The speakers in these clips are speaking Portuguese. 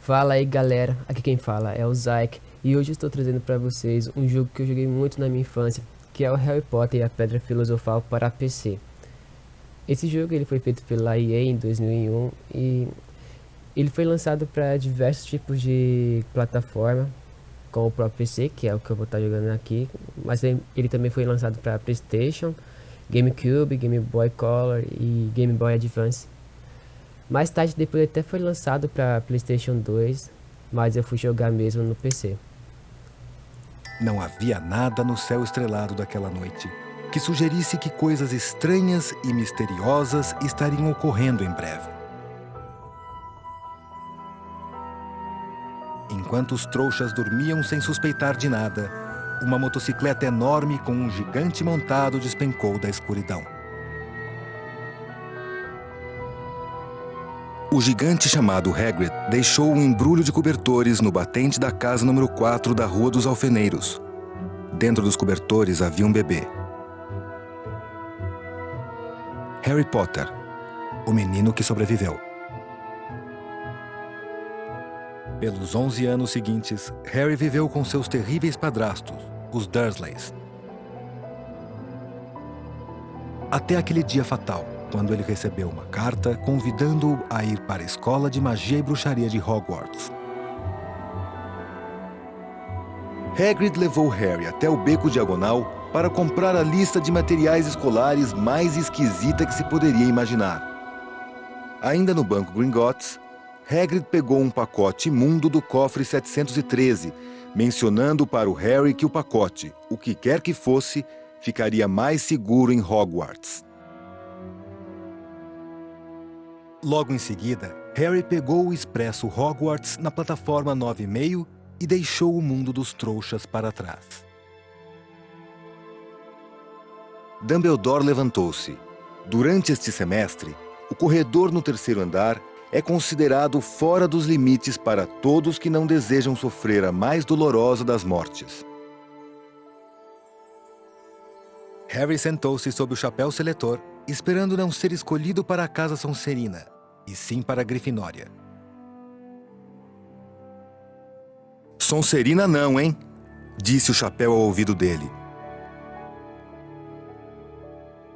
Fala aí galera, aqui quem fala é o Zaik e hoje eu estou trazendo para vocês um jogo que eu joguei muito na minha infância, que é o Harry Potter e a Pedra Filosofal para PC. Esse jogo ele foi feito pela EA em 2001 e ele foi lançado para diversos tipos de plataforma, como o próprio PC, que é o que eu vou estar jogando aqui, mas ele também foi lançado para PlayStation, GameCube, Game Boy Color e Game Boy Advance. Mais tarde depois até foi lançado para PlayStation 2, mas eu fui jogar mesmo no PC. Não havia nada no céu estrelado daquela noite que sugerisse que coisas estranhas e misteriosas estariam ocorrendo em breve. Enquanto os trouxas dormiam sem suspeitar de nada, uma motocicleta enorme com um gigante montado despencou da escuridão. O gigante chamado Hagrid deixou um embrulho de cobertores no batente da casa número 4 da Rua dos Alfeneiros. Dentro dos cobertores havia um bebê. Harry Potter, o menino que sobreviveu. Pelos 11 anos seguintes, Harry viveu com seus terríveis padrastos, os Dursleys. Até aquele dia fatal, quando ele recebeu uma carta convidando-o a ir para a escola de magia e bruxaria de Hogwarts. Hagrid levou Harry até o beco diagonal para comprar a lista de materiais escolares mais esquisita que se poderia imaginar. Ainda no banco Gringotts, Hagrid pegou um pacote imundo do cofre 713, mencionando para o Harry que o pacote, o que quer que fosse, ficaria mais seguro em Hogwarts. Logo em seguida, Harry pegou o expresso Hogwarts na plataforma 9,5 e deixou o mundo dos trouxas para trás. Dumbledore levantou-se. Durante este semestre, o corredor no terceiro andar é considerado fora dos limites para todos que não desejam sofrer a mais dolorosa das mortes. Harry sentou-se sob o chapéu seletor, esperando não ser escolhido para a Casa Sonserina, e sim para a Grifinória. Sonserina não, hein? Disse o chapéu ao ouvido dele.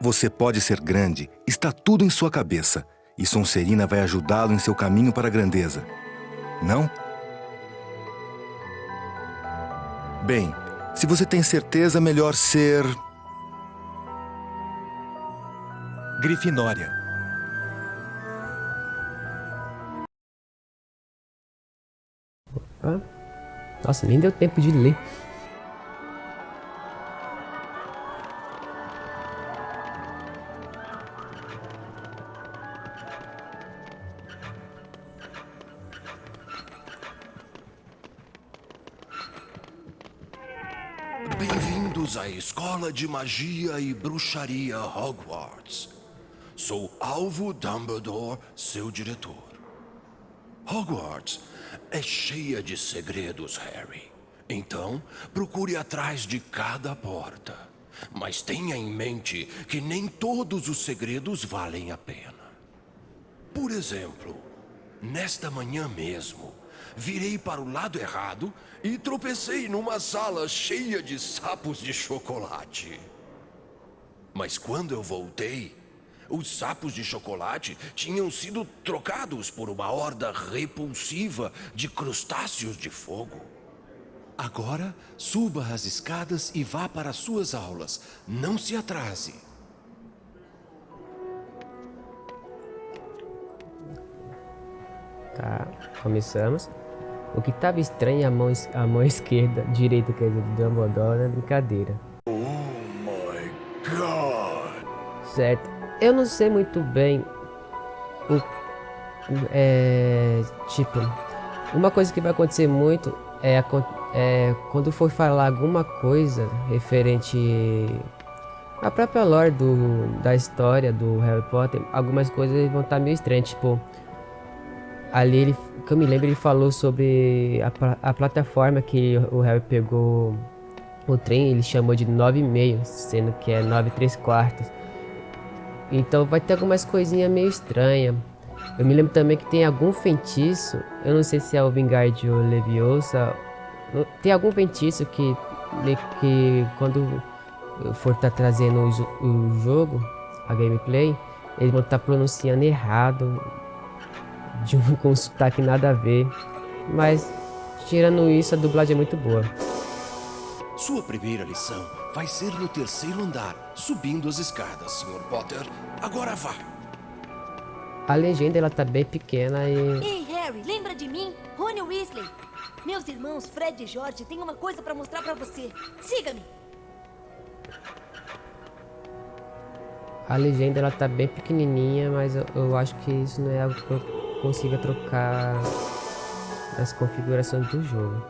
Você pode ser grande, está tudo em sua cabeça, e Sonserina vai ajudá-lo em seu caminho para a grandeza. Não? Bem, se você tem certeza, melhor ser... Grifinória. Ah, nossa, nem deu tempo de ler. Bem-vindos à Escola de Magia e Bruxaria Hogwarts. Sou Alvo Dumbledore, seu diretor. Hogwarts é cheia de segredos, Harry. Então, procure atrás de cada porta. Mas tenha em mente que nem todos os segredos valem a pena. Por exemplo, nesta manhã mesmo, virei para o lado errado e tropecei numa sala cheia de sapos de chocolate. Mas quando eu voltei, os sapos de chocolate tinham sido trocados por uma horda repulsiva de crustáceos de fogo. Agora, suba as escadas e vá para suas aulas. Não se atrase. Tá, começamos. O que estava estranho é a mão esquerda, direita, quer dizer, do Dumbledore, é brincadeira. Oh my God! Certo, eu não sei muito bem o... tipo, uma coisa que vai acontecer muito é quando for falar alguma coisa referente à própria lore da história do Harry Potter, algumas coisas vão estar meio estranhas, tipo, ali ele, que eu me lembro, ele falou sobre a plataforma que o Harry pegou o trem, ele chamou de 9,5, sendo que é 9 3/4. Então vai ter algumas coisinhas meio estranhas. Eu me lembro também que tem algum feitiço, eu não sei se é o Wingardium Leviosa, tem algum feitiço que quando eu for estar trazendo o jogo, a gameplay, eles vão estar pronunciando errado, com um sotaque nada a ver, mas tirando isso a dublagem é muito boa. Sua primeira lição vai ser no terceiro andar, subindo as escadas, Sr. Potter. Agora vá. A legenda ela tá bem pequena e... Ei, Harry, lembra de mim? Rony Weasley. Meus irmãos Fred e George têm uma coisa pra mostrar pra você. Siga-me. A legenda ela tá bem pequenininha, mas eu acho que isso não é algo que eu consiga trocar nas configurações do jogo.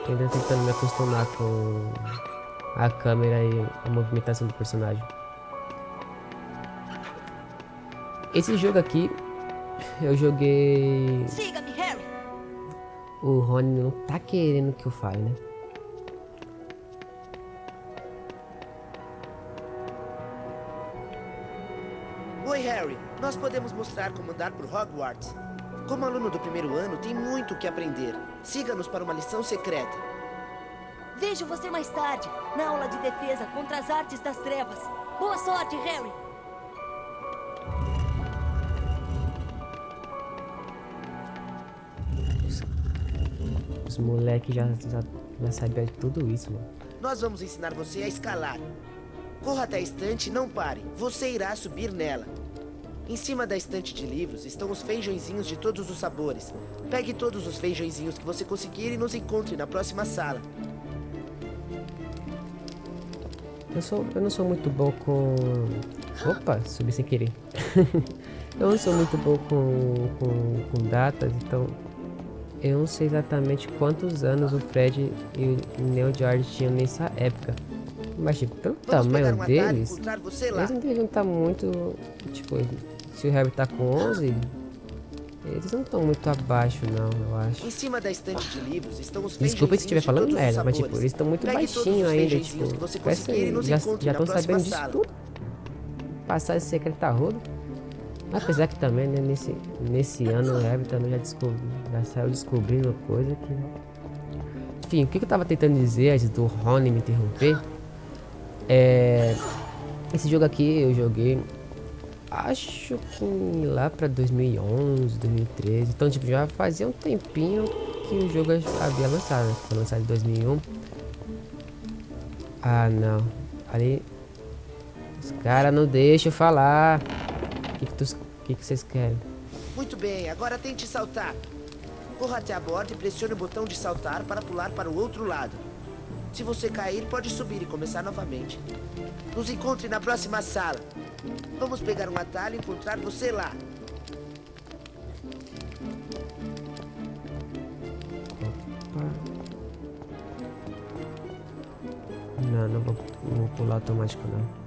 Tô ainda tentando me acostumar com a câmera e a movimentação do personagem. Esse jogo aqui, eu joguei... Siga-me, Harry. O Rony não tá querendo que eu fale, né? Oi, Harry. Nós podemos mostrar como andar por Hogwarts. Como aluno do primeiro ano, tem muito o que aprender. Siga-nos para uma lição secreta. Vejo você mais tarde, na aula de defesa contra as artes das trevas. Boa sorte, Harry. Os moleques já sabiam de tudo isso, mano. Nós vamos ensinar você a escalar. Corra até a estante e não pare. Você irá subir nela. Em cima da estante de livros estão os feijõezinhos de todos os sabores. Pegue todos os feijõezinhos que você conseguir e nos encontre na próxima sala. Eu não sou muito bom com... Opa, subi sem querer. Eu não sou muito bom com datas, então... Eu não sei exatamente quantos anos o Fred e o Neo George tinham nessa época. Mas, tipo, pelo tamanho deles, eles não deveriam estar muito... Tipo, se o Harry tá com 11, eles não estão muito abaixo, não, eu acho. Em cima da estante de livros estão os Desculpa se estiver feijõezinhos de falando todos os merda, mas, tipo, sabores. eles estão muito Pegue baixinhos todos os ainda, feijõezinhos tipo... que você Parece conseguir e nos já encontre na estão próxima sabendo disso sala. tudo. Passagem secreta rodo. Apesar que também, né, nesse ano o Harry também já saiu descobrindo coisa que... Enfim, o que eu tava tentando dizer antes do Rony me interromper é... Esse jogo aqui eu joguei, acho que lá pra 2011, 2013. Então, tipo, já fazia um tempinho que o jogo havia lançado, né? Foi lançado em 2001. Ah, não. Ali... Os caras não deixam eu falar. O que vocês querem? Muito bem, agora tente saltar. Corra até a borda e pressione o botão de saltar para pular para o outro lado. Se você cair, pode subir e começar novamente. Nos encontre na próxima sala. Vamos pegar um atalho e encontrar você lá. Não vou pular automático, não.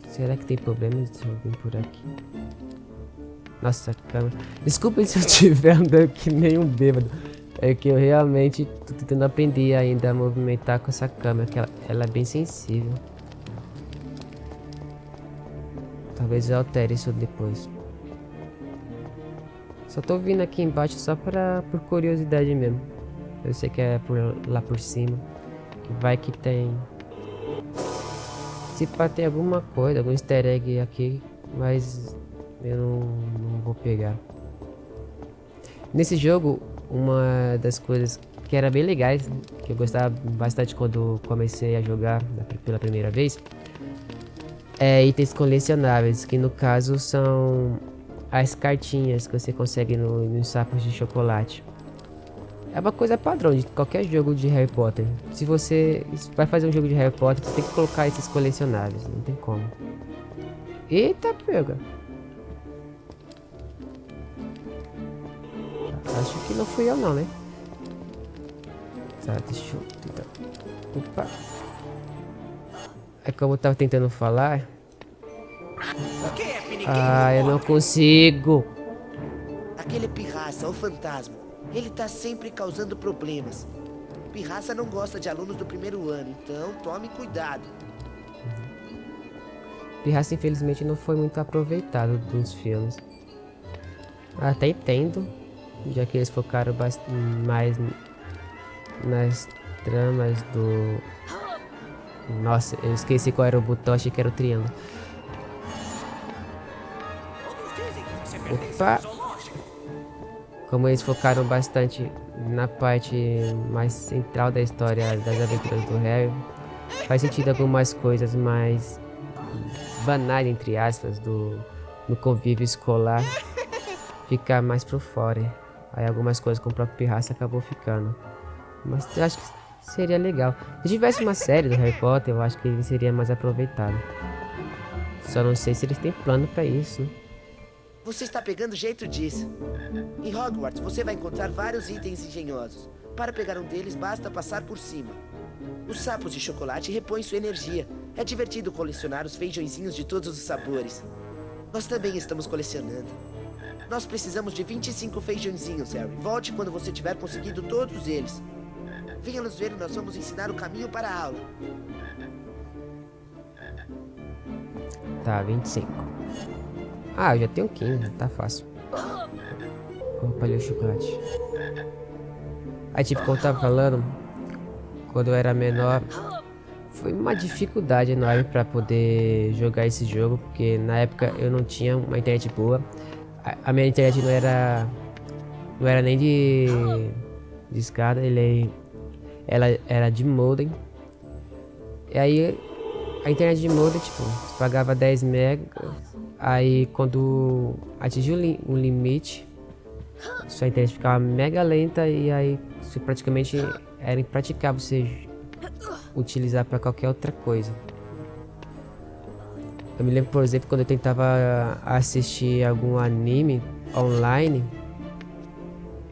Será que tem problema se eu vir por aqui? Nossa, câmera. Desculpa se eu estiver andando que nem um bêbado. É que eu realmente tô tentando aprender ainda a movimentar com essa câmera, que ela é bem sensível. Talvez eu altere isso depois. Só tô vindo aqui embaixo só por curiosidade mesmo. Eu sei que é lá por cima. Que vai que tem... Se pá, tem alguma coisa, algum easter egg aqui, mas eu não vou pegar. Nesse jogo, uma das coisas que era bem legais, que eu gostava bastante quando comecei a jogar pela primeira vez, é itens colecionáveis, que no caso são as cartinhas que você consegue nos sacos de chocolate. É uma coisa padrão de qualquer jogo de Harry Potter. Se você vai fazer um jogo de Harry Potter, você tem que colocar esses colecionáveis, não tem como. Eita, pega! Acho que não fui eu não, né? Tá, deixa eu tentar... Opa! É como eu tava tentando falar... Ah, eu não consigo! Aquele é pirraça, o fantasma. Ele tá sempre causando problemas. Pirraça não gosta de alunos do primeiro ano, então tome cuidado. Pirraça, infelizmente, não foi muito aproveitado dos filmes. Até entendo, já que eles focaram mais nas tramas do... Nossa, eu esqueci qual era o botão, achei que era o triângulo. Opa! Como eles focaram bastante na parte mais central da história das aventuras do Harry, faz sentido algumas coisas mais banais, entre aspas, no convívio escolar ficar mais por fora. Aí algumas coisas com o próprio Pirraça acabou ficando. Mas eu acho que seria legal. Se tivesse uma série do Harry Potter, eu acho que ele seria mais aproveitado. Só não sei se eles têm plano pra isso, né? Você está pegando jeito disso. Em Hogwarts, você vai encontrar vários itens engenhosos. Para pegar um deles, basta passar por cima. Os sapos de chocolate repõem sua energia. É divertido colecionar os feijõezinhos de todos os sabores. Nós também estamos colecionando. Nós precisamos de 25 feijõezinhos, Harry. Volte quando você tiver conseguido todos eles. Venha nos ver e nós vamos ensinar o caminho para a aula. Tá, 25. Ah, eu já tenho 15, tá fácil. Opa, ali o chocolate. Aí, tipo, como eu tava falando, quando eu era menor, foi uma dificuldade enorme pra poder jogar esse jogo, porque na época eu não tinha uma internet boa. A minha internet não era nem de escada, ela era de modem. E aí a internet de modem, tipo, você pagava 10 megas, aí quando atingiu o limite, sua internet ficava mega lenta e aí isso praticamente era impraticável você utilizar para qualquer outra coisa. Eu me lembro, por exemplo, quando eu tentava assistir algum anime online,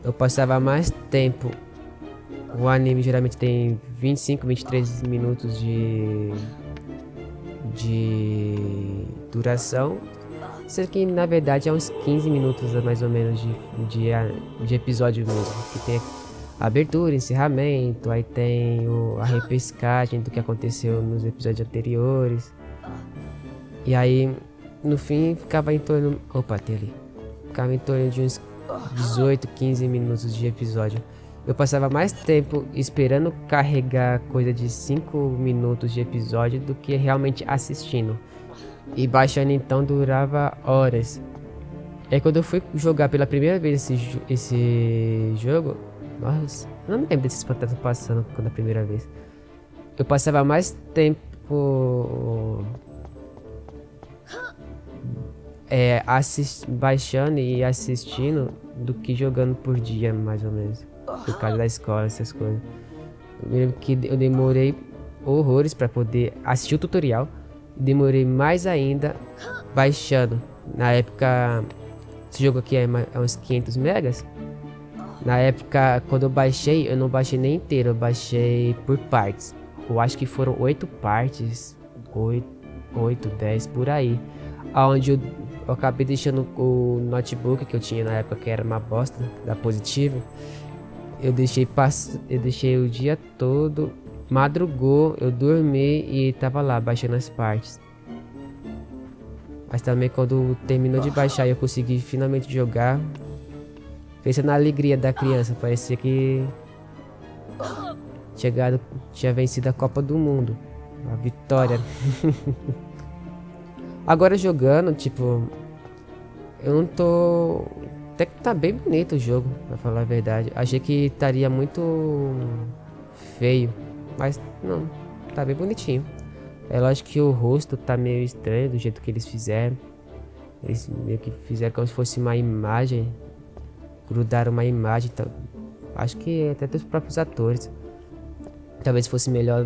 eu passava mais tempo. O anime geralmente tem 25, 23 minutos de duração, sendo que na verdade é uns 15 minutos mais ou menos de episódio mesmo, que tem abertura, encerramento, aí tem a repescagem do que aconteceu nos episódios anteriores. E aí, no fim, ficava em torno... Opa, tem ali. Ficava em torno de uns 18, 15 minutos de episódio. Eu passava mais tempo esperando carregar coisa de 5 minutos de episódio do que realmente assistindo. E baixando então durava horas. E aí quando eu fui jogar pela primeira vez esse jogo... Nossa, eu não me lembro desses fantasmas passando quando a primeira vez. Eu passava mais tempo... baixando e assistindo do que jogando por dia, mais ou menos. Por causa da escola, essas coisas. Eu me lembro que eu demorei horrores pra poder assistir o tutorial. Demorei mais ainda baixando. Na época, esse jogo aqui é uns 500 megas. Na época, quando eu baixei, eu não baixei nem inteiro, eu baixei por partes. Eu acho que foram 8 partes, 8, 10 por aí. Onde eu acabei deixando o notebook que eu tinha na época, que era uma bosta, da Positivo. Eu deixei o dia todo, madrugou, eu dormi e tava lá baixando as partes. Mas também quando terminou de baixar e eu consegui finalmente jogar, pensa na alegria da criança, parecia que tinha vencido a Copa do Mundo, a vitória. Agora jogando, tipo, eu não tô... Até que tá bem bonito o jogo, pra falar a verdade. Achei que estaria muito feio, mas não, tá bem bonitinho. É lógico que o rosto tá meio estranho do jeito que eles fizeram. Eles meio que fizeram como se fosse uma imagem, grudaram uma imagem, então, acho que até dos próprios atores. Talvez fosse melhor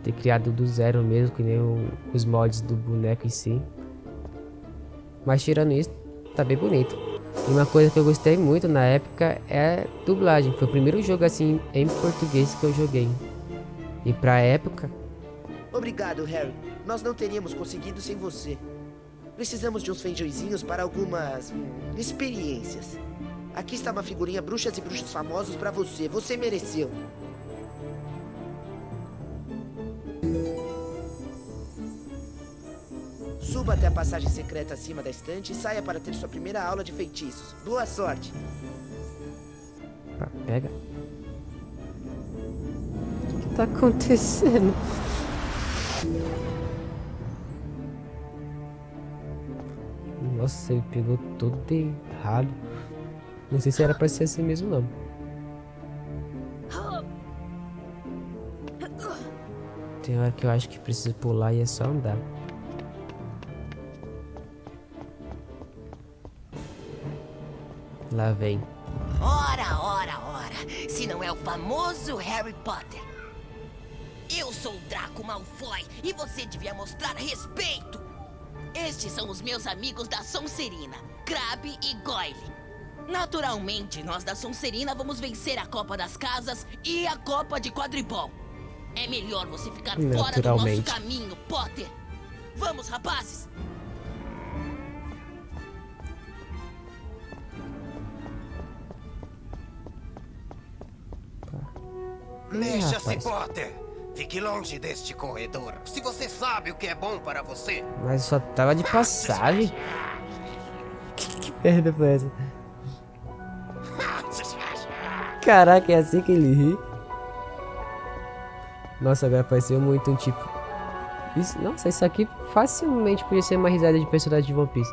ter criado do zero mesmo, que nem os mods do boneco em si. Mas tirando isso, tá bem bonito. E uma coisa que eu gostei muito na época é dublagem. Foi o primeiro jogo assim em português que eu joguei. E pra época... Obrigado, Harry. Nós não teríamos conseguido sem você. Precisamos de uns feijõezinhos para algumas experiências. Aqui está uma figurinha bruxas e bruxos famosos pra você. Você mereceu. Suba até a passagem secreta acima da estante e saia para ter sua primeira aula de feitiços. Boa sorte. Tá, pega. O que tá acontecendo? Nossa, ele pegou tudo errado. Não sei se era pra ser assim mesmo, não. Tem hora que eu acho que preciso pular e é só andar. Lá vem. Ora, ora, ora. Se não é o famoso Harry Potter. Eu sou o Draco Malfoy e você devia mostrar respeito. Estes são os meus amigos da Sonserina, Crabbe e Goyle. Naturalmente, nós da Sonserina vamos vencer a Copa das Casas e a Copa de Quadribol. É melhor você ficar fora do nosso caminho, Potter. Vamos, rapazes! Mexa-se, Potter! Fique longe deste corredor. Se você sabe o que é bom para você. Mas só tava de passagem. Que merda foi essa? Caraca, é assim que ele ri. Nossa, agora pareceu muito um tipo. Isso, nossa, isso aqui facilmente podia ser uma risada de personagem de One Piece.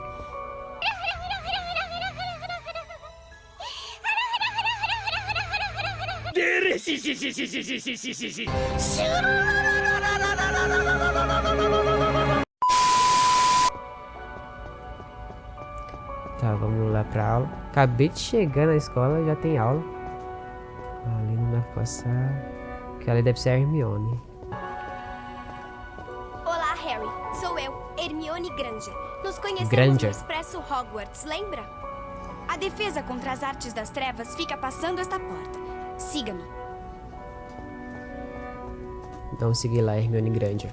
Tá, vamos lá pra aula. Acabei de chegar na escola e já tem aula. Ali não dá pra passar. Que ali deve ser a Hermione. Olá, Harry. Sou eu, Hermione Granger. Nos conhecemos Granger. no Expresso Hogwarts, lembra? A defesa contra as artes das trevas fica passando esta porta. Siga-me. Então seguir lá, Hermione Granger.